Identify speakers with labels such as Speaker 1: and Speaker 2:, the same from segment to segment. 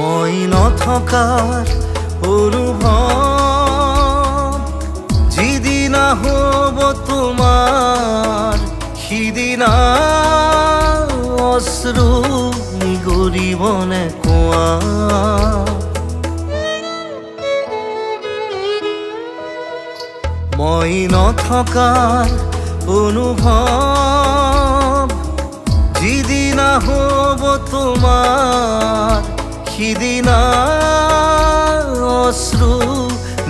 Speaker 1: মই নথকাৰ অনুভৱ যিদিনা হ'ব তোমাৰ সিদিনা অশ্ৰু নিগৰিবনে কোৱা। মই নথকাৰ অনুভৱ যিদিনা হ'ব তোমাৰ সিদিনা অশ্ৰু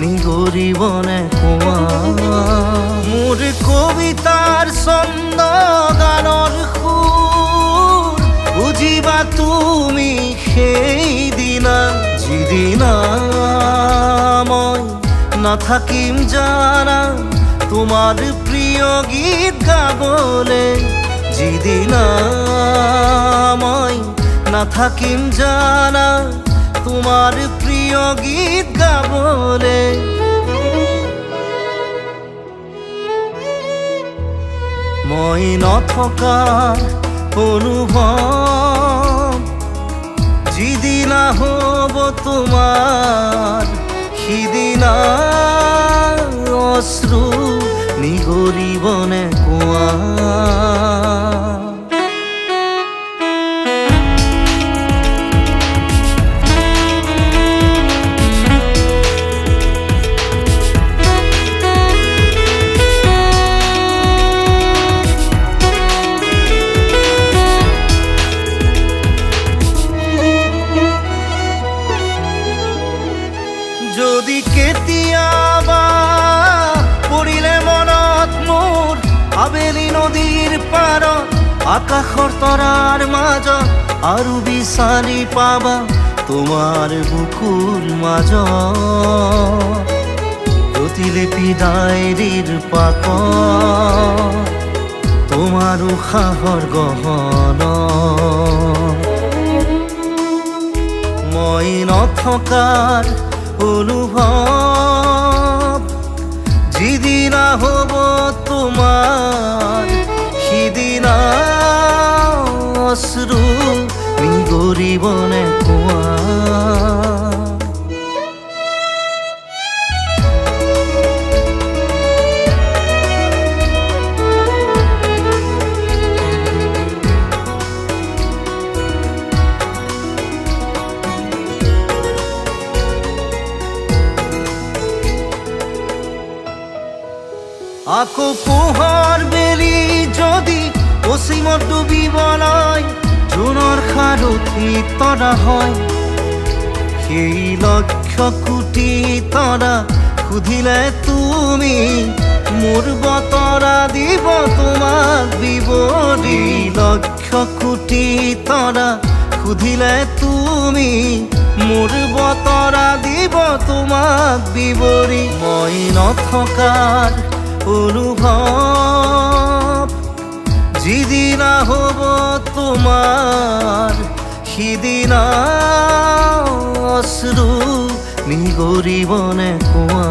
Speaker 1: নিগৰিবনে কোৱা। মোৰ কবিতাৰ ছন্দ গানৰ সুৰ বুজিবা তুমি সেইদিনা যিদিনা মই নাথাকিম জানা তোমাৰ প্ৰিয় গীত গাবলে। যিদিনা মই নাথাকিম জানা তোমাৰ প্ৰিয় গীত গাবলে। মই নথকাৰ অনুভৱ যিদিনা হ'ব তোমাৰ সিদিনা অশ্ৰু নিগৰিবনে কোৱা। যদি কেতিয়াবা পৰিলে মনত মোৰ আবেলি নদীৰ পাৰত আকাশৰ তৰাৰ মাজত আৰু বিচাৰি পাবা তোমাৰ বুকুৰ মাজত প্ৰতিলিপি ডায়েৰীৰ পাতত তোমাৰ উশাহৰ গহনা। মই নথকাৰ অনুভৱ যিদিনা হ'ব তোমাৰ সিদিনা অশ্ৰু নিগৰিবনে কোৱা। আকৌ পোহৰ বেলি যদি অসীমত ডুবিবলৈ জোনৰ সাৰথি তৰা হয় সেই লক্ষ কোটি তৰা সুধিলে তুমি মোৰ বতৰা দিব তোমাক বিৱৰি। লক্ষ কোটি তৰা সুধিলে তুমি মোৰ বতৰা দিব তোমাক বিৱৰি। মই নথকাৰ অনুভৱ যিদিনা হ'ব তোমাৰ সিদিনা অশ্ৰু নিগৰিবনে কোৱা।